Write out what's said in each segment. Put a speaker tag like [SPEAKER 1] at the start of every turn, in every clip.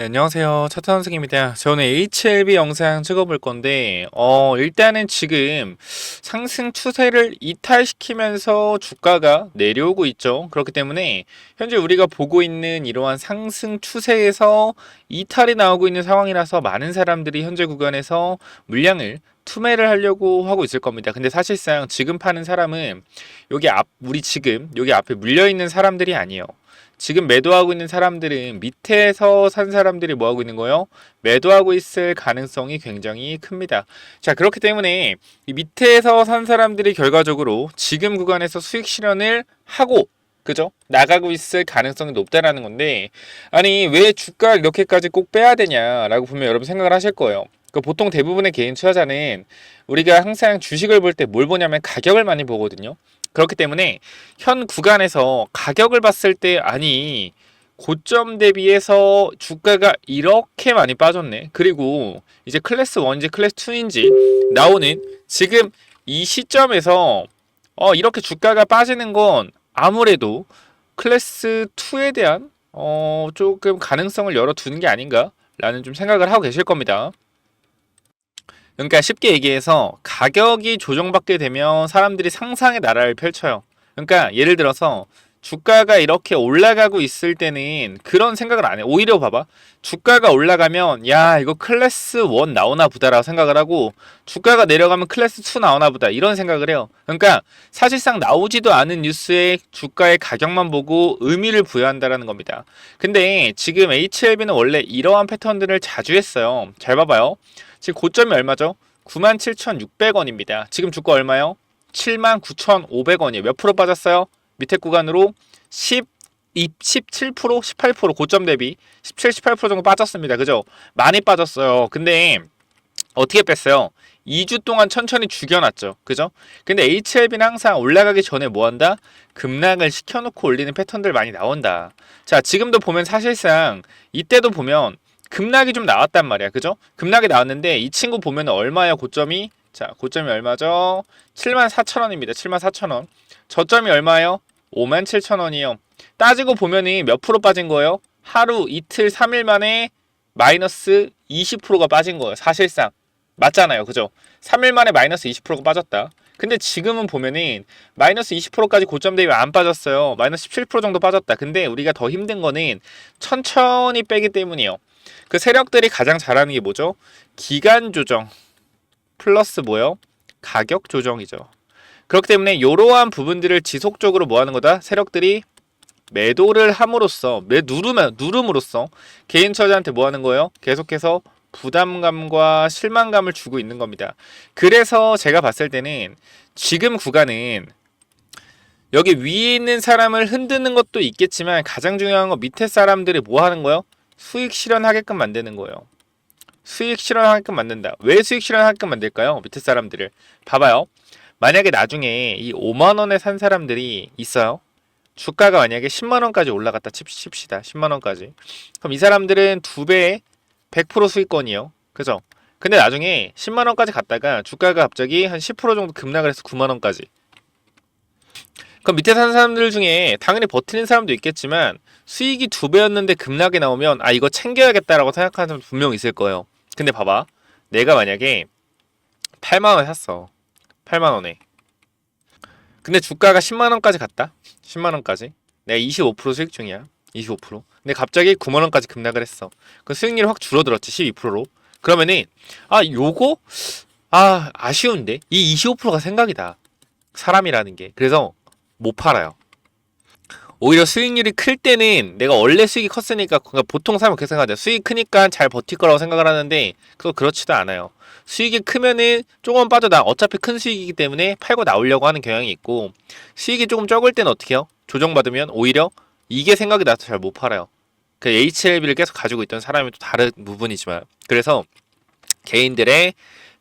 [SPEAKER 1] 네, 안녕하세요. 차트 선생입니다. 저 오늘 HLB 영상 찍어볼 건데, 일단은 지금 상승 추세를 이탈시키면서 주가가 내려오고 있죠. 그렇기 때문에 현재 우리가 보고 있는 이러한 상승 추세에서 이탈이 나오고 있는 상황이라서 많은 사람들이 현재 구간에서 물량을 투매를 하려고 하고 있을 겁니다. 근데 사실상 지금 파는 사람은 우리 지금 여기 앞에 물려있는 사람들이 아니에요. 지금 매도하고 있는 사람들은 밑에서 산 사람들이 뭐 하고 있는 거예요? 매도하고 있을 가능성이 굉장히 큽니다. 자, 그렇기 때문에 이 밑에서 산 사람들이 결과적으로 지금 구간에서 수익 실현을 하고 그죠? 나가고 있을 가능성이 높다라는 건데, 아니 왜 주가를 이렇게까지 꼭 빼야 되냐라고 보면 여러분 생각을 하실 거예요. 보통 대부분의 개인 투자자는 우리가 항상 주식을 볼 때 뭘 보냐면 가격을 많이 보거든요. 그렇기 때문에 현 구간에서 가격을 봤을 때 아니 고점 대비해서 주가가 이렇게 많이 빠졌네. 그리고 이제 클래스 1인지 클래스 2인지 나오는 지금 이 시점에서 이렇게 주가가 빠지는 건 아무래도 클래스 2에 대한 조금 가능성을 열어두는 게 아닌가라는 좀 생각을 하고 계실 겁니다. 그러니까 쉽게 얘기해서 가격이 조정받게 되면 사람들이 상상의 나라를 펼쳐요. 그러니까 예를 들어서 주가가 이렇게 올라가고 있을 때는 그런 생각을 안 해. 오히려 봐봐. 주가가 올라가면 야 이거 클래스 1 나오나 보다라고 생각을 하고 주가가 내려가면 클래스 2 나오나 보다 이런 생각을 해요. 그러니까 사실상 나오지도 않은 뉴스에 주가의 가격만 보고 의미를 부여한다라는 겁니다. 근데 지금 HLB는 원래 이러한 패턴들을 자주 했어요. 잘 봐봐요. 지금 고점이 얼마죠? 97,600원입니다. 지금 주가 얼마요? 79,500원이에요. 몇 프로 빠졌어요? 밑에 구간으로 17%, 18% 고점 대비 17, 18% 정도 빠졌습니다. 그죠? 많이 빠졌어요. 근데 어떻게 뺐어요? 2주 동안 천천히 죽여놨죠. 그죠? 근데 HLB는 항상 올라가기 전에 뭐 한다? 급락을 시켜놓고 올리는 패턴들 많이 나온다. 자, 지금도 보면 사실상 이때도 보면 급락이 좀 나왔단 말이야. 그죠? 급락이 나왔는데 이 친구 보면 얼마예요? 고점이? 자, 고점이 얼마죠? 74,000원입니다. 74,000원. 저점이 얼마예요? 57,000원이요. 따지고 보면은 몇 프로 빠진 거예요? 하루, 이틀, 3일 만에 마이너스 20%가 빠진 거예요. 사실상. 맞잖아요. 그죠? 3일 만에 마이너스 20%가 빠졌다. 근데 지금은 보면은 마이너스 20%까지 고점 대비 안 빠졌어요. 마이너스 17% 정도 빠졌다. 근데 우리가 더 힘든 거는 천천히 빼기 때문이에요. 그 세력들이 가장 잘하는 게 뭐죠? 기간 조정 플러스 뭐요? 가격 조정이죠. 그렇기 때문에 이러한 부분들을 지속적으로 뭐 하는 거다? 세력들이 매도를 함으로써 누름으로써 개인 투자자한테 뭐 하는 거예요? 계속해서 부담감과 실망감을 주고 있는 겁니다. 그래서 제가 봤을 때는 지금 구간은 여기 위에 있는 사람을 흔드는 것도 있겠지만 가장 중요한 건 밑에 사람들이 뭐 하는 거예요? 수익 실현하게끔 만드는 거예요. 수익 실현하게끔 만든다. 왜 수익 실현하게끔 만들까요? 밑에 사람들을. 봐봐요. 만약에 나중에 이 5만원에 산 사람들이 있어요. 주가가 만약에 10만원까지 올라갔다 칩시다. 10만원까지. 그럼 이 사람들은 2배에 100% 수익권이에요. 그죠? 근데 나중에 10만원까지 갔다가 주가가 갑자기 한 10% 정도 급락을 해서 9만원까지. 그럼 밑에 사는 사람들 중에 당연히 버티는 사람도 있겠지만 수익이 2배였는데 급락이 나오면 아 이거 챙겨야겠다라고 생각하는 사람 분명 있을 거예요. 근데 봐봐. 내가 만약에 8만원에 샀어. 8만원에. 근데 주가가 10만원까지 갔다. 10만원까지. 내가 25% 수익 중이야. 25%. 근데 갑자기 9만원까지 급락을 했어. 그 수익률이 확 줄어들었지. 12%로. 그러면은 아 요거 아쉬운데 이 25%가 생각이다. 사람이라는 게. 그래서 못 팔아요. 오히려 수익률이 클 때는 내가 원래 수익이 컸으니까 그러니까 보통 사람은 그렇게 생각하죠. 수익이 크니까 잘 버틸 거라고 생각을 하는데 그거 그렇지도 않아요. 수익이 크면은 조금 빠져나 어차피 큰 수익이기 때문에 팔고 나오려고 하는 경향이 있고 수익이 조금 적을 때는 어떻게 해요? 조정받으면 오히려 이게 생각이 나서 잘 못 팔아요. 그 HLB를 계속 가지고 있던 사람이 또 다른 부분이지만 그래서 개인들의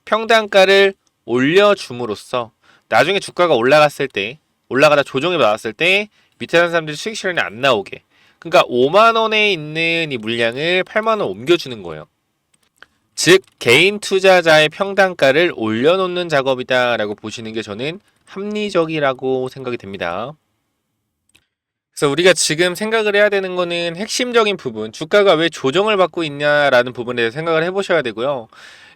[SPEAKER 1] 평단가를 올려줌으로써 나중에 주가가 올라갔을 때 올라가다 조정이 받았을 때 밑에 사는 사람들이 수익 실현이 안 나오게. 그러니까 5만원에 있는 이 물량을 8만원 옮겨주는 거예요. 즉 개인 투자자의 평단가를 올려놓는 작업이다 라고 보시는 게 저는 합리적이라고 생각이 됩니다. 그래서 우리가 지금 생각을 해야 되는 거는 핵심적인 부분, 주가가 왜 조정을 받고 있냐라는 부분에 대해서 생각을 해보셔야 되고요.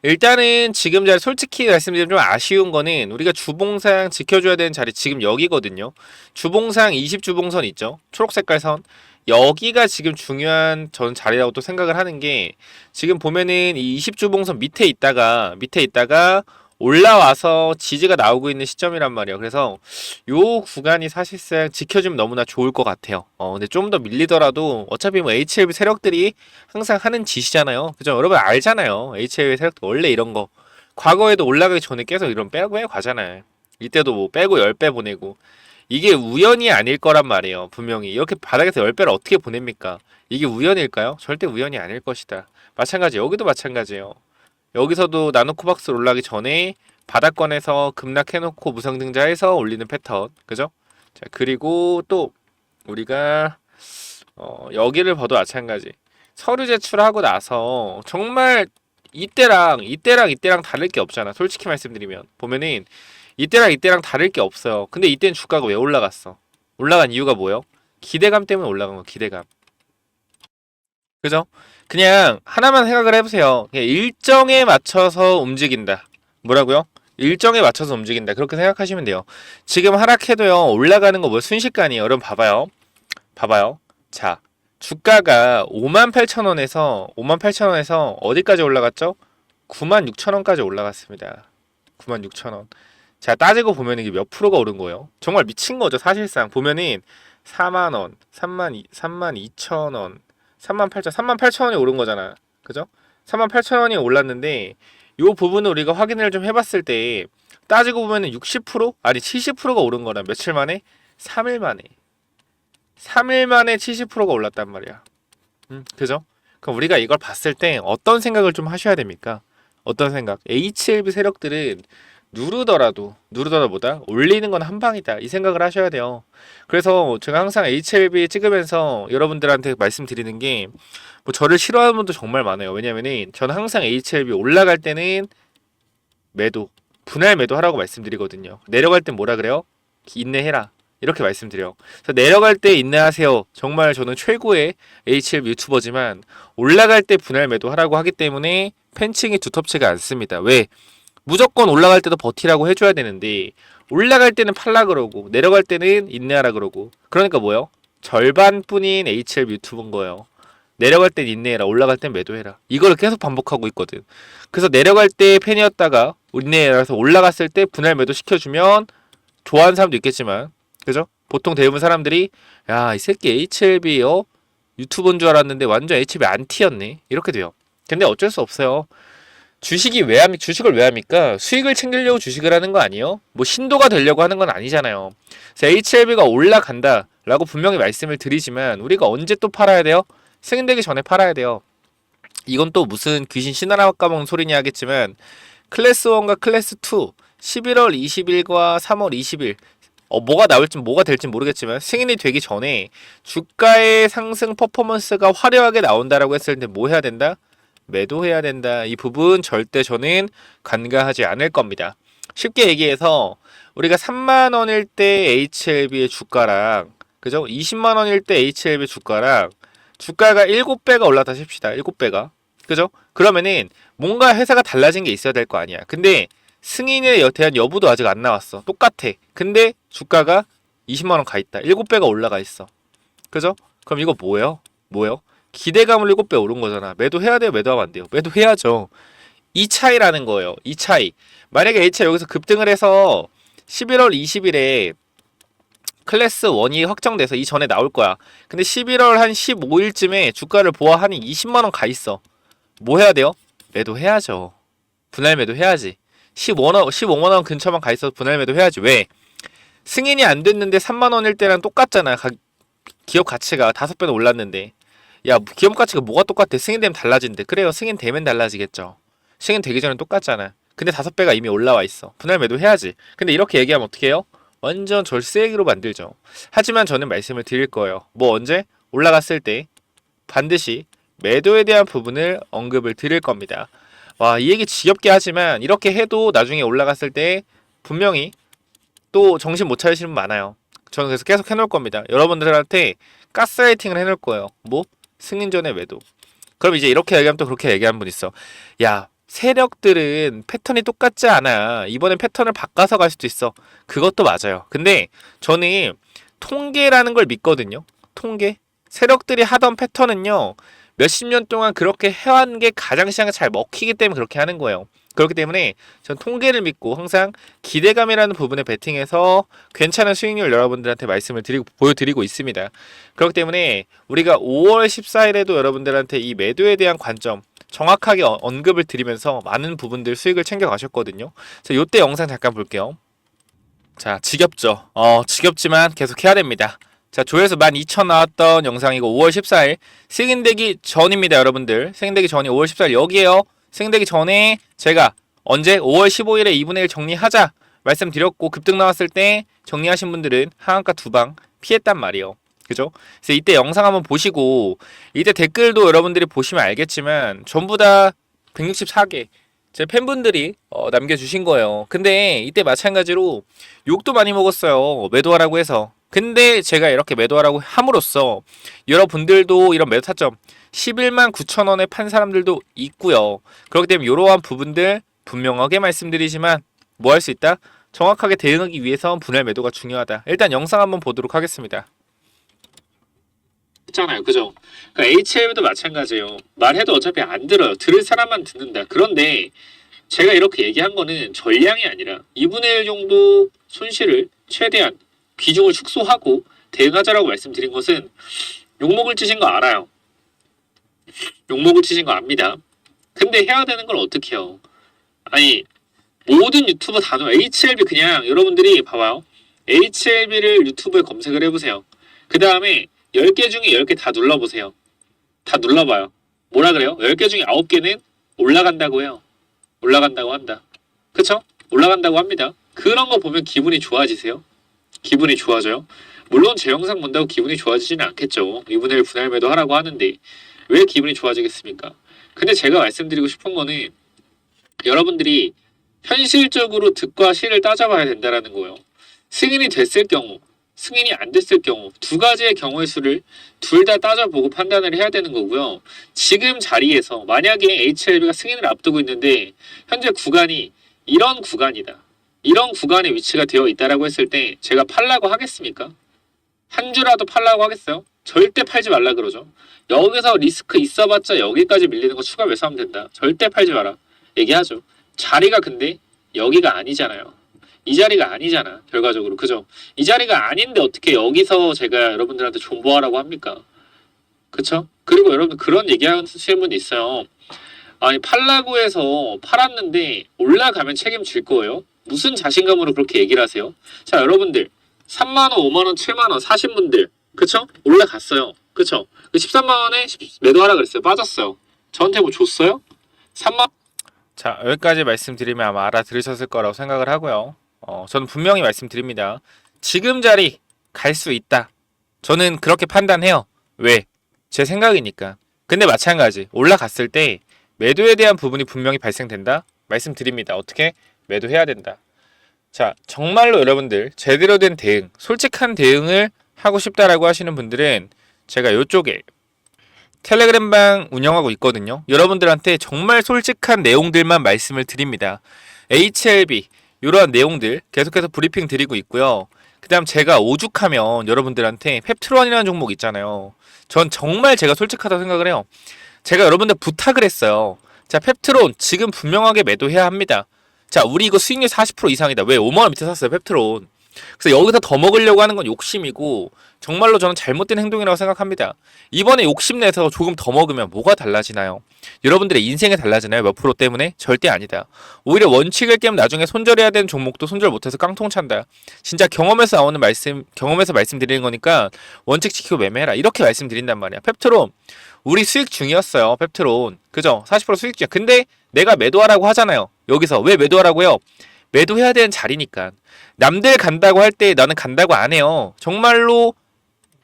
[SPEAKER 1] 일단은 지금 자리 솔직히 말씀드리면 좀 아쉬운 거는 우리가 주봉상 지켜줘야 되는 자리 지금 여기거든요. 주봉상 20주봉선 있죠. 초록 색깔 선. 여기가 지금 중요한 전 자리라고 또 생각을 하는 게 지금 보면은 이 20주봉선 밑에 있다가 올라와서 지지가 나오고 있는 시점이란 말이에요. 그래서 요 구간이 사실상 지켜주면 너무나 좋을 것 같아요. 근데 좀 더 밀리더라도 어차피 뭐 HLB 세력들이 항상 하는 짓이잖아요. 그죠? 여러분 알잖아요. HLB 세력들 원래 이런 거. 과거에도 올라가기 전에 계속 이런 빼고 가잖아요. 이때도 뭐 빼고 10배 보내고. 이게 우연이 아닐 거란 말이에요. 분명히. 이렇게 바닥에서 10배를 어떻게 보냅니까? 이게 우연일까요? 절대 우연이 아닐 것이다. 마찬가지, 여기도 마찬가지예요. 여기서도 나노코박스 올라가기 전에 바닥권에서 급락해놓고 무상증자해서 올리는 패턴. 그죠? 자, 그리고 또 우리가 여기를 봐도 마찬가지. 서류 제출하고 나서 정말 이때랑 다를 게 없잖아. 솔직히 말씀드리면 보면은 이때랑 다를 게 없어요. 근데 이때는 주가가 왜 올라갔어? 올라간 이유가 뭐예요? 기대감 때문에 올라간 거. 기대감. 그죠? 그냥 하나만 생각을 해보세요. 그냥 일정에 맞춰서 움직인다. 뭐라고요? 일정에 맞춰서 움직인다. 그렇게 생각하시면 돼요. 지금 하락해도요. 올라가는 거 뭐 순식간이에요. 여러분 봐봐요. 자, 주가가 58,000원에서 어디까지 올라갔죠? 96,000원까지 올라갔습니다. 96,000원. 자, 따지고 보면 이게 몇 프로가 오른 거예요? 정말 미친 거죠. 사실상 보면은 4만원, 32,000원, 38,000원이 오른 거잖아. 그죠? 38,000원이 올랐는데 요 부분을 우리가 확인을 좀 해봤을 때 따지고 보면은 60%? 아니 70%가 오른 거라. 며칠 만에? 3일 만에. 3일 만에 70%가 올랐단 말이야. 그죠? 그럼 우리가 이걸 봤을 때 어떤 생각을 좀 하셔야 됩니까? 어떤 생각? HLB 세력들은 누르더라도 보다 올리는 건 한 방이다. 이 생각을 하셔야 돼요. 그래서 제가 항상 HLB 찍으면서 여러분들한테 말씀드리는 게 뭐 저를 싫어하는 분도 정말 많아요. 왜냐면은 저는 항상 HLB 올라갈 때는 매도, 분할 매도 하라고 말씀드리거든요. 내려갈 땐 뭐라 그래요? 인내해라. 이렇게 말씀드려요. 그래서 내려갈 때 인내하세요. 정말 저는 최고의 HLB 유튜버지만 올라갈 때 분할 매도 하라고 하기 때문에 팬층이 두텁지가 않습니다. 왜? 무조건 올라갈 때도 버티라고 해줘야 되는데 올라갈 때는 팔라 그러고 내려갈 때는 인내하라 그러고 그러니까 뭐요? 절반뿐인 HLB 유튜브인 거예요. 내려갈 땐 인내해라 올라갈 땐 매도해라 이걸 계속 반복하고 있거든. 그래서 내려갈 때 팬이었다가 인내해라서 올라갔을 때 분할 매도 시켜주면 좋아하는 사람도 있겠지만 그죠? 보통 대부분 사람들이 야 이 새끼 HLB 유튜브인 줄 알았는데 완전 HLB 안티였네 이렇게 돼요. 근데 어쩔 수 없어요. 주식을 왜 합니까? 수익을 챙기려고 주식을 하는 거 아니에요? 뭐 신도가 되려고 하는 건 아니잖아요. 그래서 HLB가 올라간다 라고 분명히 말씀을 드리지만 우리가 언제 또 팔아야 돼요? 승인되기 전에 팔아야 돼요. 이건 또 무슨 귀신 신하라 까먹는 소리냐 하겠지만 클래스 1과 클래스 2 11월 20일과 3월 20일 뭐가 될지 모르겠지만 승인이 되기 전에 주가의 상승 퍼포먼스가 화려하게 나온다라고 했을 때 뭐 해야 된다? 매도해야 된다. 이 부분 절대 저는 간과하지 않을 겁니다. 쉽게 얘기해서 우리가 3만 원일 때 HLB의 주가랑 그죠? 20만 원일 때 HLB 주가랑 주가가 7배가 올랐다 칩시다. 7배가. 그죠? 그러면은 뭔가 회사가 달라진 게 있어야 될 거 아니야. 근데 승인에 대한 여부도 아직 안 나왔어. 똑같아. 근데 주가가 20만 원 가 있다. 7배가 올라가 있어. 그죠? 그럼 이거 뭐예요? 기대감을 7배 오른 거잖아. 매도해야 돼요? 매도하면 안 돼요? 매도해야죠. 이 차이라는 거예요. 이 차이. 만약에 H차 여기서 급등을 해서 11월 20일에 클래스 1이 확정돼서 이 전에 나올 거야. 근데 11월 한 15일쯤에 주가를 보아하니 20만원 가 있어. 뭐 해야 돼요? 매도해야죠. 분할 매도해야지. 15만원 근처만 가 있어서 분할 매도해야지. 왜? 승인이 안 됐는데 3만원일 때랑 똑같잖아. 기업 가치가 5배는 올랐는데. 야, 기업 가치가 뭐가 똑같아? 승인되면 달라진대. 그래요. 승인되면 달라지겠죠. 승인되기 전엔 똑같잖아. 근데 5배가 이미 올라와 있어. 분할 매도 해야지. 근데 이렇게 얘기하면 어떻게 해요? 완전 절세기로 만들죠. 하지만 저는 말씀을 드릴 거예요. 뭐 언제? 올라갔을 때 반드시 매도에 대한 부분을 언급을 드릴 겁니다. 와, 이 얘기 지겹게 하지만 이렇게 해도 나중에 올라갔을 때 분명히 또 정신 못 차리시는 분 많아요. 저는 그래서 계속 해놓을 겁니다. 여러분들한테 가스라이팅을 해놓을 거예요. 뭐? 승인 전에 매도. 그럼 이제 이렇게 얘기하면 또 그렇게 얘기하는 분 있어. 야, 세력들은 패턴이 똑같지 않아. 이번엔 패턴을 바꿔서 갈 수도 있어. 그것도 맞아요. 근데 저는 통계라는 걸 믿거든요. 통계. 세력들이 하던 패턴은요. 몇십 년 동안 그렇게 해왔는 게 가장 시장에 잘 먹히기 때문에 그렇게 하는 거예요. 그렇기 때문에 전 통계를 믿고 항상 기대감이라는 부분에 베팅해서 괜찮은 수익률 여러분들한테 말씀을 드리고 보여드리고 있습니다. 그렇기 때문에 우리가 5월 14일에도 여러분들한테 이 매도에 대한 관점 정확하게 언급을 드리면서 많은 부분들 수익을 챙겨 가셨거든요. 자, 요때 영상 잠깐 볼게요. 자, 지겹죠. 지겹지만 계속 해야 됩니다. 자, 조회수 12,000 나왔던 영상이고 5월 14일 승인되기 전입니다, 여러분들. 승인되기 전이 5월 14일 여기에요. 승인되기 전에 제가 언제 5월 15일에 2분의 1 정리하자 말씀드렸고 급등 나왔을 때 정리하신 분들은 하한가 2방 피했단 말이에요. 그죠? 그래서 이때 영상 한번 보시고 이때 댓글도 여러분들이 보시면 알겠지만 전부 다 164개 제 팬분들이 남겨주신 거예요. 근데 이때 마찬가지로 욕도 많이 먹었어요. 매도하라고 해서. 근데 제가 이렇게 매도하라고 함으로써 여러분들도 이런 매도 타점 11만 9천 원에 판 사람들도 있고요. 그렇기 때문에 이러한 부분들 분명하게 말씀드리지만 뭐 할 수 있다? 정확하게 대응하기 위해서 분할 매도가 중요하다. 일단 영상 한번 보도록 하겠습니다. 있잖아요. 그죠? 그러니까 HL도 마찬가지예요. 말해도 어차피 안 들어요. 들을 사람만 듣는다. 그런데 제가 이렇게 얘기한 거는 전량이 아니라 2분의 1 정도 손실을 최대한 비중을 축소하고 대응하자라고 말씀드린 것은 욕먹을 짓인 거 알아요. 욕먹을 짓인 거 압니다. 근데 해야 되는 걸 어떻게 해요? 아니 모든 유튜버 단어 HLB 그냥 여러분들이 봐봐요. HLB를 유튜브에 검색을 해보세요. 그 다음에 10개 중에 10개 다 눌러보세요. 다 눌러봐요. 뭐라 그래요? 10개 중에 9개는 올라간다고 해요. 올라간다고 한다. 그쵸? 올라간다고 합니다. 그런 거 보면 기분이 좋아지세요? 기분이 좋아져요? 물론 제 영상 본다고 기분이 좋아지지는 않겠죠. 2분의 1 분할 매도 하라고 하는데 왜 기분이 좋아지겠습니까? 근데 제가 말씀드리고 싶은 거는 여러분들이 현실적으로 득과 실을 따져봐야 된다는 거예요. 승인이 됐을 경우, 승인이 안 됐을 경우 두 가지의 경우의 수를 둘 다 따져보고 판단을 해야 되는 거고요. 지금 자리에서 만약에 HLB가 승인을 앞두고 있는데 현재 구간이 이런 구간이다. 이런 구간에 위치가 되어 있다라고 했을 때 제가 팔라고 하겠습니까? 한 주라도 팔라고 하겠어요? 절대 팔지 말라 그러죠. 여기서 리스크 있어봤자 여기까지 밀리는 거 추가 매수하면 된다. 절대 팔지 마라. 얘기하죠. 자리가 근데 여기가 아니잖아요. 이 자리가 아니잖아. 결과적으로. 그죠? 이 자리가 아닌데 어떻게 여기서 제가 여러분들한테 존버하라고 합니까? 그쵸? 그리고 여러분 그런 얘기하시는 분이 있어요. 아니 팔라고 해서 팔았는데 올라가면 책임질 거예요? 무슨 자신감으로 그렇게 얘기를 하세요? 자 여러분들 3만원, 5만원, 7만원 사신 분들 그쵸? 올라갔어요. 그쵸? 13만원에 매도하라 그랬어요. 빠졌어요. 저한테 뭐 줬어요? 3만 자 여기까지 말씀드리면 아마 알아들으셨을 거라고 생각을 하고요. 저는 분명히 말씀드립니다. 지금 자리 갈 수 있다. 저는 그렇게 판단해요. 왜? 제 생각이니까. 근데 마찬가지 올라갔을 때 매도에 대한 부분이 분명히 발생된다. 말씀드립니다. 어떻게? 매도해야 된다. 자 정말로 여러분들 제대로 된 대응, 솔직한 대응을 하고 싶다라고 하시는 분들은 제가 이쪽에 텔레그램방 운영하고 있거든요. 여러분들한테 정말 솔직한 내용들만 말씀을 드립니다. HLB 이러한 내용들 계속해서 브리핑 드리고 있고요. 그 다음 제가 오죽하면 여러분들한테 펩트론이라는 종목 있잖아요. 전 정말 제가 솔직하다고 생각을 해요. 제가 여러분들 부탁을 했어요. 자 펩트론 지금 분명하게 매도해야 합니다. 자 우리 이거 수익률 40% 이상이다. 왜 5만원 밑에 샀어요 펩트론. 그래서 여기서 더 먹으려고 하는 건 욕심이고 정말로 저는 잘못된 행동이라고 생각합니다. 이번에 욕심내서 조금 더 먹으면 뭐가 달라지나요? 여러분들의 인생이 달라지나요? 몇 프로 때문에? 절대 아니다. 오히려 원칙을 깨면 나중에 손절해야 되는 종목도 손절 못해서 깡통 찬다. 진짜 경험에서 나오는 말씀, 경험에서 말씀드리는 거니까 원칙 지키고 매매해라. 이렇게 말씀드린단 말이야. 펩트론 우리 수익 중이었어요. 펩트론 그죠? 40% 수익 중이야. 근데 내가 매도하라고 하잖아요. 여기서 왜 매도하라고 해요? 매도해야 되는 자리니까. 남들 간다고 할 때 나는 간다고 안 해요. 정말로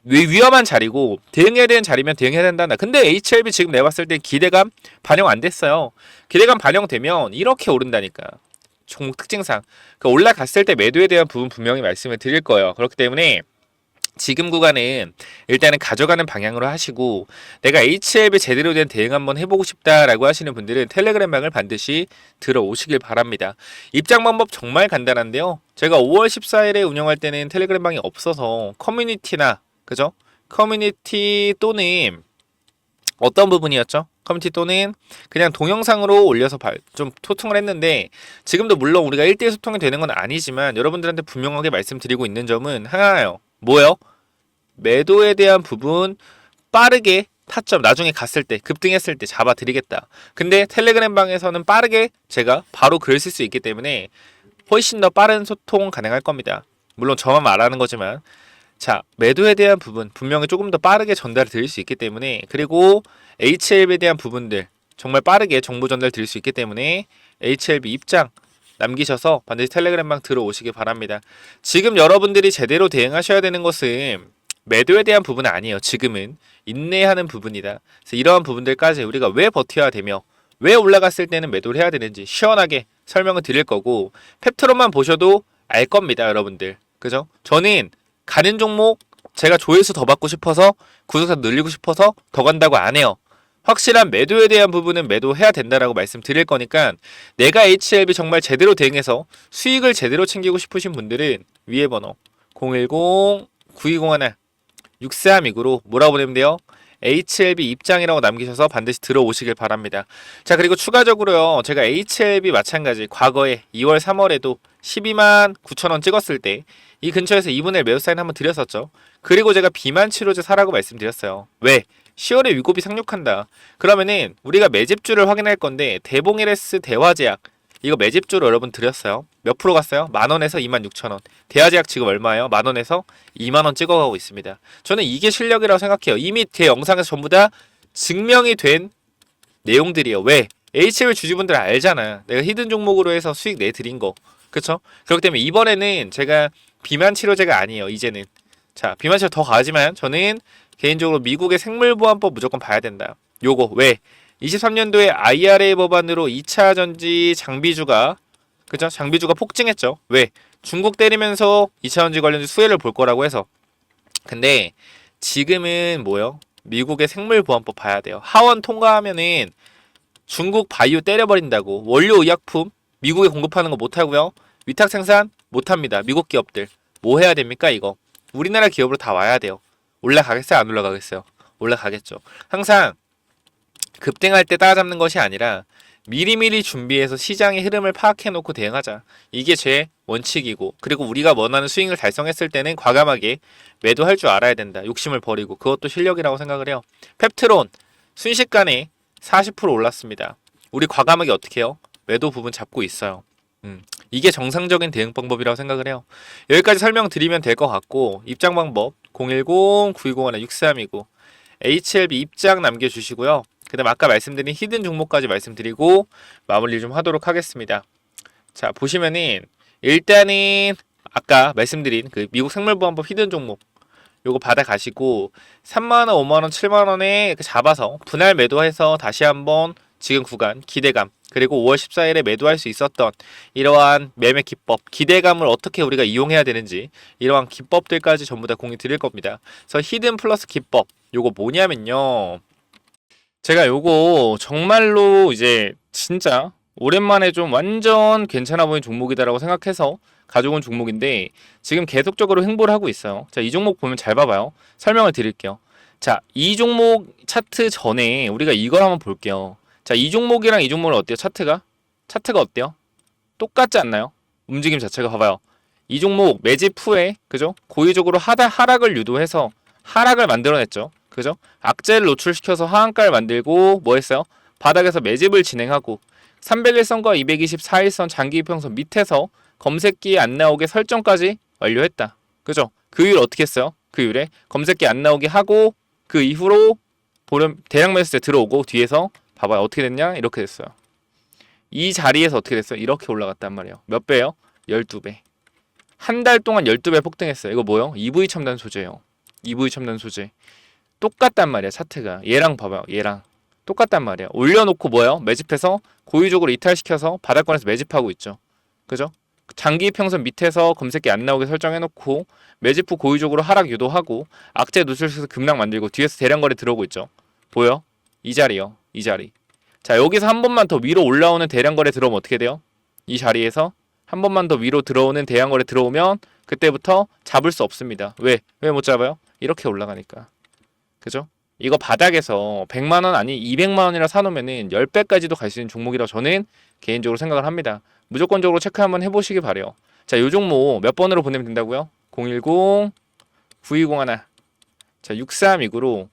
[SPEAKER 1] 위험한 자리고 대응해야 되는 자리면 대응해야 된다. 근데 HLB 지금 내가 봤을 때 기대감 반영 안 됐어요. 기대감 반영되면 이렇게 오른다니까. 종목 특징상. 그러니까 올라갔을 때 매도에 대한 부분 분명히 말씀을 드릴 거예요. 그렇기 때문에 지금 구간은 일단은 가져가는 방향으로 하시고, 내가 HLB 제대로 된 대응 한번 해보고 싶다라고 하시는 분들은 텔레그램 방을 반드시 들어오시길 바랍니다. 입장 방법 정말 간단한데요. 제가 5월 14일에 운영할 때는 텔레그램 방이 없어서 커뮤니티나, 그죠? 커뮤니티 또는 어떤 부분이었죠? 커뮤니티 또는 그냥 동영상으로 올려서 좀 소통을 했는데, 지금도 물론 우리가 1대1 소통이 되는 건 아니지만 여러분들한테 분명하게 말씀드리고 있는 점은 하나예요. 뭐예요? 매도에 대한 부분 빠르게 타점 나중에 갔을 때 급등했을 때 잡아드리겠다. 근데 텔레그램 방에서는 빠르게 제가 바로 글을 쓸 수 있기 때문에 훨씬 더 빠른 소통 가능할 겁니다. 물론 저만 말하는 거지만, 자, 매도에 대한 부분 분명히 조금 더 빠르게 전달을 드릴 수 있기 때문에, 그리고 HLB에 대한 부분들 정말 빠르게 정보 전달 드릴 수 있기 때문에 HLB 입장 남기셔서 반드시 텔레그램 방 들어오시기 바랍니다. 지금 여러분들이 제대로 대응하셔야 되는 것은 매도에 대한 부분은 아니에요. 지금은 인내하는 부분이다. 그래서 이러한 부분들까지 우리가 왜 버텨야 되며 왜 올라갔을 때는 매도를 해야 되는지 시원하게 설명을 드릴 거고, 펩트론만 보셔도 알 겁니다, 여러분들. 그죠? 저는 가는 종목 제가 조회수 더 받고 싶어서, 구독자 늘리고 싶어서 더 간다고 안 해요. 확실한 매도에 대한 부분은 매도해야 된다라고 말씀드릴 거니까, 내가 HLB 정말 제대로 대응해서 수익을 제대로 챙기고 싶으신 분들은 위에 번호 010-9201 6329로 뭐라고 보내면 돼요? HLB 입장이라고 남기셔서 반드시 들어오시길 바랍니다. 자, 그리고 추가적으로요, 제가 HLB 마찬가지 과거에 2월 3월에도 12만 9천원 찍었을 때 이 근처에서 2분의 1 매도 사인 한번 드렸었죠. 그리고 제가 비만 치료제 사라고 말씀드렸어요. 왜? 10월에 위고비 상륙한다. 그러면은 우리가 매집주를 확인할 건데, 대봉LS 대화제약 이거 매집주로 여러분 드렸어요. 몇 프로 갔어요? 만원에서 26,000원. 대화제약 지금 얼마예요? 만원에서 2만원 찍어가고 있습니다. 저는 이게 실력이라고 생각해요. 이미 제 영상에서 전부 다 증명이 된 내용들이에요. 왜? HL 주주분들 알잖아. 내가 히든 종목으로 해서 수익 내드린 거. 그쵸? 그렇기 때문에 이번에는 제가 비만 치료제가 아니에요. 이제는. 자, 비만 치료 더 가지만 저는 개인적으로 미국의 생물보안법 무조건 봐야 된다. 요거 왜? 23년도에 IRA 법안으로 2차 전지 장비주가, 그죠? 장비주가 폭증했죠. 왜? 중국 때리면서 2차 전지 관련주 수혜를 볼 거라고 해서. 근데 지금은 뭐요? 미국의 생물보안법 봐야 돼요. 하원 통과하면은 중국 바이오 때려버린다고. 원료 의약품 미국에 공급하는 거 못하고요. 위탁 생산 못합니다. 미국 기업들. 뭐 해야 됩니까 이거? 우리나라 기업으로 다 와야 돼요. 올라가겠어요? 안 올라가겠어요? 올라가겠죠. 항상 급등할 때 따라잡는 것이 아니라 미리미리 준비해서 시장의 흐름을 파악해놓고 대응하자. 이게 제 원칙이고, 그리고 우리가 원하는 스윙을 달성했을 때는 과감하게 매도할 줄 알아야 된다. 욕심을 버리고. 그것도 실력이라고 생각을 해요. 펩트론 순식간에 40% 올랐습니다. 우리 과감하게 어떻게 해요? 매도 부분 잡고 있어요. 이게 정상적인 대응 방법이라고 생각을 해요. 여기까지 설명드리면 될 것 같고, 입장 방법 010-9201-6329 HLB 입장 남겨주시고요. 그 다음 아까 말씀드린 히든 종목까지 말씀드리고 마무리 좀 하도록 하겠습니다. 자, 보시면은 일단은 아까 말씀드린 그 미국 생물보안법 히든 종목 요거 받아가시고 3만원, 5만원, 7만원에 잡아서 분할 매도해서 다시 한번 지금 구간 기대감, 그리고 5월 14일에 매도할 수 있었던 이러한 매매 기법, 기대감을 어떻게 우리가 이용해야 되는지 이러한 기법들까지 전부 다 공유 드릴 겁니다. 그래서 히든 플러스 기법 요거 뭐냐면요, 제가 요거 정말로 이제 진짜 오랜만에 좀 완전 괜찮아 보이는 종목이다라고 생각해서 가져온 종목인데 지금 계속적으로 횡보를 하고 있어요. 자, 이 종목 보면 잘 봐봐요. 설명을 드릴게요. 자, 이 종목 차트 전에 우리가 이걸 한번 볼게요. 자, 이 종목이랑 이 종목은 어때요? 차트가 어때요? 똑같지 않나요? 움직임 자체가 봐봐요. 이 종목 매집 후에, 그죠? 고의적으로 하락을 유도해서 하락을 만들어냈죠. 그죠? 악재를 노출시켜서 하한가를 만들고 뭐 했어요? 바닥에서 매집을 진행하고 301선과 224일선 장기이평선 밑에서 검색기에 안 나오게 설정까지 완료했다. 그죠? 그 이후에 어떻게 했어요? 그 이후에 검색기 안 나오게 하고 그 이후로 대량 매수세 들어오고 뒤에서 봐봐요. 어떻게 됐냐? 이렇게 됐어요. 이 자리에서 어떻게 됐어요? 이렇게 올라갔단 말이에요. 몇 배요? 12배. 한 달 동안 12배 폭등했어요. 이거 뭐요? EV 첨단 소재예요. EV 첨단 소재. 똑같단 말이야, 차트가. 얘랑 봐봐요. 얘랑 똑같단 말이야. 올려놓고 뭐예요? 매집해서 고의적으로 이탈시켜서 바닥권에서 매집하고 있죠. 그죠? 장기 이평선 밑에서 검색기 안 나오게 설정해놓고 매집 후 고의적으로 하락 유도하고 악재 누출해서 급락 만들고 뒤에서 대량 거래 들어오고 있죠. 보여? 이 자리요. 이 자리. 자, 여기서 한 번만 더 위로 올라오는 대량 거래 들어오면 어떻게 돼요? 이 자리에서 한 번만 더 위로 들어오는 대량 거래 들어오면 그때부터 잡을 수 없습니다. 왜? 왜 못 잡아요? 이렇게 올라가니까. 그죠? 이거 바닥에서 100만 원 아니 200만 원이라 사놓으면은 10배까지도 갈 수 있는 종목이라고 저는 개인적으로 생각을 합니다. 무조건적으로 체크 한번 해보시기 바래요. 자, 요 종목 몇 번으로 보내면 된다고요? 010 9201. 자, 6329로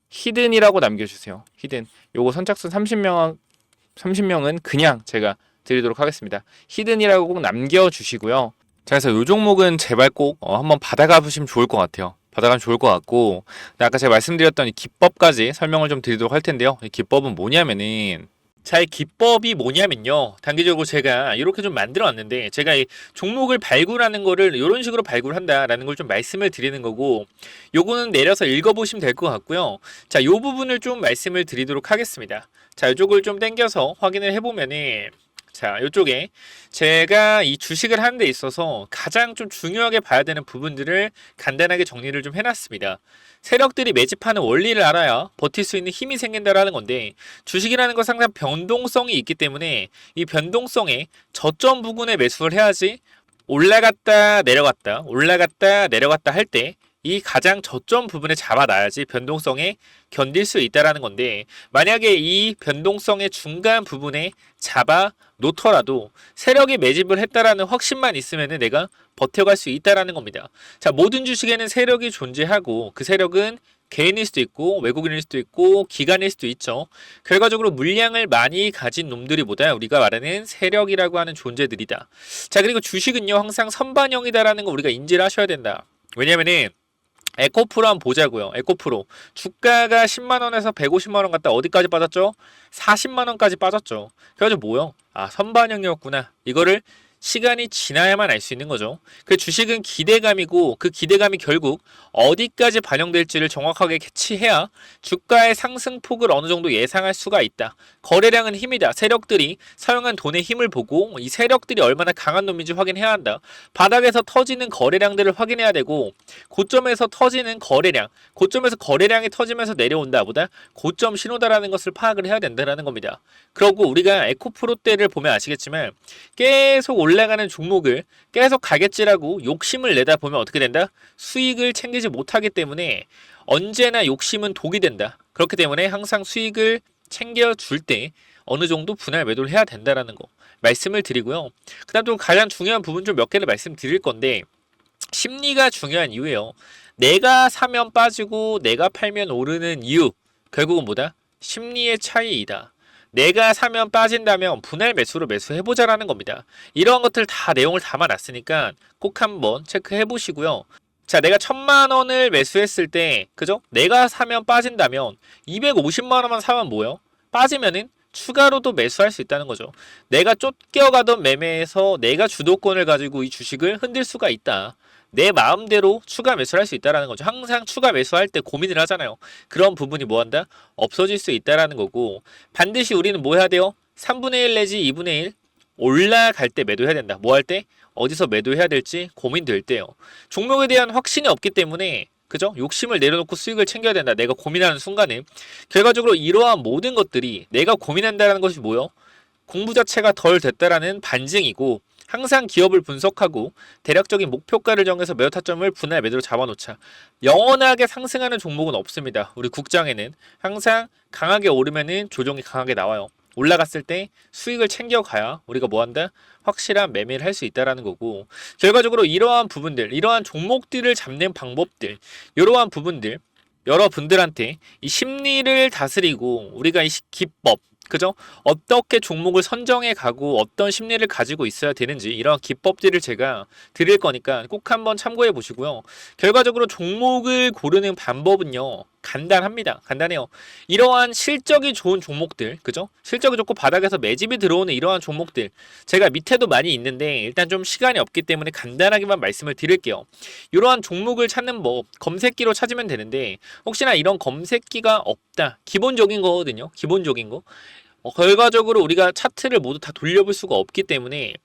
[SPEAKER 1] 히든이라고 남겨주세요. 히든. 요거 선착순 30명은 그냥 제가 드리도록 하겠습니다. 히든이라고 꼭 남겨주시고요. 자, 그래서 요 종목은 제발 꼭 한번 받아가 보시면 좋을 것 같아요. 받아가면 좋을 것 같고, 아까 제가 말씀드렸던 이 기법까지 설명을 좀 드리도록 할 텐데요. 이 기법은 뭐냐면은, 자, 이 기법이 뭐냐면요. 단기적으로 제가 이렇게 좀 만들어 왔는데, 제가 이 종목을 발굴하는 거를 이런 식으로 발굴한다라는 걸 좀 말씀을 드리는 거고, 요거는 내려서 읽어보시면 될 것 같고요. 자, 요 부분을 좀 말씀을 드리도록 하겠습니다. 자, 이쪽을 좀 당겨서 확인을 해보면은, 자, 이쪽에 제가 이 주식을 하는 데 있어서 가장 좀 중요하게 봐야 되는 부분들을 간단하게 정리를 좀 해놨습니다. 세력들이 매집하는 원리를 알아야 버틸 수 있는 힘이 생긴다라는 건데, 주식이라는 건 상당히 변동성이 있기 때문에 이 변동성에 저점 부근에 매수를 해야지 올라갔다 내려갔다 올라갔다 내려갔다 할 때 이 가장 저점 부분에 잡아놔야지 변동성에 견딜 수 있다라는 건데, 만약에 이 변동성의 중간 부분에 잡아 놓더라도 세력이 매집을 했다라는 확신만 있으면 내가 버텨갈 수 있다라는 겁니다. 자, 모든 주식에는 세력이 존재하고 그 세력은 개인일 수도 있고 외국인일 수도 있고 기관일 수도 있죠. 결과적으로 물량을 많이 가진 놈들이보다 우리가 말하는 세력이라고 하는 존재들이다. 자, 그리고 주식은요 항상 선반영이다라는 거 우리가 인지를 하셔야 된다. 왜냐면은 에코프로 한번 보자고요. 에코프로 주가가 10만원에서 150만원 갔다 어디까지 빠졌죠? 40만원까지 빠졌죠. 그래가지고 뭐요? 아, 선반영이었구나. 이거를 시간이 지나야만 알 수 있는 거죠. 그 주식은 기대감이고 그 기대감이 결국 어디까지 반영될지를 정확하게 캐치해야 주가의 상승폭을 어느 정도 예상할 수가 있다. 거래량은 힘이다. 세력들이 사용한 돈의 힘을 보고 이 세력들이 얼마나 강한 놈인지 확인해야 한다. 바닥에서 터지는 거래량들을 확인해야 되고, 고점에서 터지는 거래량, 고점에서 거래량이 터지면서 내려온다 보다 고점 신호다라는 것을 파악을 해야 된다는 겁니다. 그리고 우리가 에코프로 때를 보면 아시겠지만 계속 올라가는 종목을 계속 가겠지라고 욕심을 내다 보면 어떻게 된다? 수익을 챙기지 못하기 때문에 언제나 욕심은 독이 된다. 그렇기 때문에 항상 수익을 챙겨줄 때 어느 정도 분할 매도를 해야 된다라는 거 말씀을 드리고요. 그 다음 또 가장 중요한 부분 좀 몇 개를 말씀드릴 건데, 심리가 중요한 이유예요. 내가 사면 빠지고 내가 팔면 오르는 이유, 결국은 뭐다? 심리의 차이이다. 내가 사면 빠진다면 분할 매수로 매수해보자라는 겁니다. 이러한 것들 다 내용을 담아놨으니까 꼭 한번 체크해 보시고요. 자, 내가 1000만원을 매수했을 때, 그죠? 내가 사면 빠진다면 250만원만 사면 뭐예요? 빠지면은 추가로도 매수할 수 있다는 거죠. 내가 쫓겨가던 매매에서 내가 주도권을 가지고 이 주식을 흔들 수가 있다. 내 마음대로 추가 매수를 할 수 있다는 거죠. 항상 추가 매수할 때 고민을 하잖아요. 그런 부분이 뭐한다? 없어질 수 있다는 거고, 반드시 우리는 뭐 해야 돼요? 3분의 1 내지 2분의 1 올라갈 때 매도해야 된다. 뭐 할 때? 어디서 매도해야 될지 고민될 때요. 종목에 대한 확신이 없기 때문에, 그죠? 욕심을 내려놓고 수익을 챙겨야 된다. 내가 고민하는 순간에 결과적으로 이러한 모든 것들이 내가 고민한다는 것이 뭐요? 공부 자체가 덜 됐다라는 반증이고, 항상 기업을 분석하고 대략적인 목표가를 정해서 매도 타점을 분할 매도로 잡아놓자. 영원하게 상승하는 종목은 없습니다. 우리 국장에는 항상 강하게 오르면은 조정이 강하게 나와요. 올라갔을 때 수익을 챙겨가야 우리가 뭐한다? 확실한 매매를 할 수 있다라는 거고, 결과적으로 이러한 부분들, 이러한 종목들을 잡는 방법들, 이러한 부분들 여러분들한테 이 심리를 다스리고 우리가 이 기법, 그죠? 어떻게 종목을 선정해 가고 어떤 심리를 가지고 있어야 되는지 이런 기법들을 제가 드릴 거니까 꼭 한번 참고해 보시고요. 결과적으로 종목을 고르는 방법은요, 간단합니다. 간단해요. 이러한 실적이 좋은 종목들, 그죠? 실적이 좋고 바닥에서 매집이 들어오는 이러한 종목들, 제가 밑에도 많이 있는데 일단 좀 시간이 없기 때문에 간단하게만 말씀을 드릴게요. 이러한 종목을 찾는 법, 검색기로 찾으면 되는데, 혹시나 이런 검색기가 없다, 기본적인 거거든요. 기본적인 거. 결과적으로 우리가 차트를 모두 다 돌려볼 수가 없기 때문에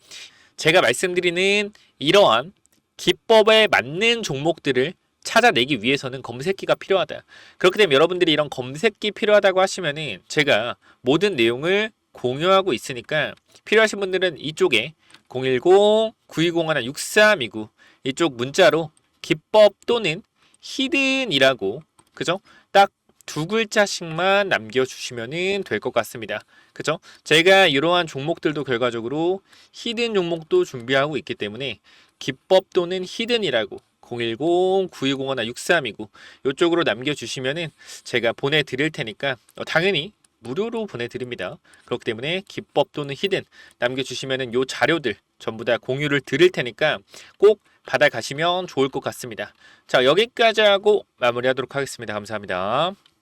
[SPEAKER 1] 제가 말씀드리는 이러한 기법에 맞는 종목들을 찾아내기 위해서는 검색기가 필요하다. 그렇기 때문에 여러분들이 이런 검색기 필요하다고 하시면은 제가 모든 내용을 공유하고 있으니까 필요하신 분들은 이쪽에 010-9201-6329 이쪽 문자로 기법 또는 히든이라고 그죠? 딱 두 글자씩만 남겨주시면 될 것 같습니다. 그죠? 제가 이러한 종목들도 결과적으로 히든 종목도 준비하고 있기 때문에 기법 또는 히든이라고 010-9201-6329 이쪽으로 남겨주시면은 제가 보내드릴 테니까 당연히 무료로 보내드립니다. 그렇기 때문에 기법 또는 히든 남겨주시면은 요 자료들 전부 다 공유를 드릴 테니까 꼭 받아가시면 좋을 것 같습니다. 자, 여기까지 하고 마무리하도록 하겠습니다. 감사합니다.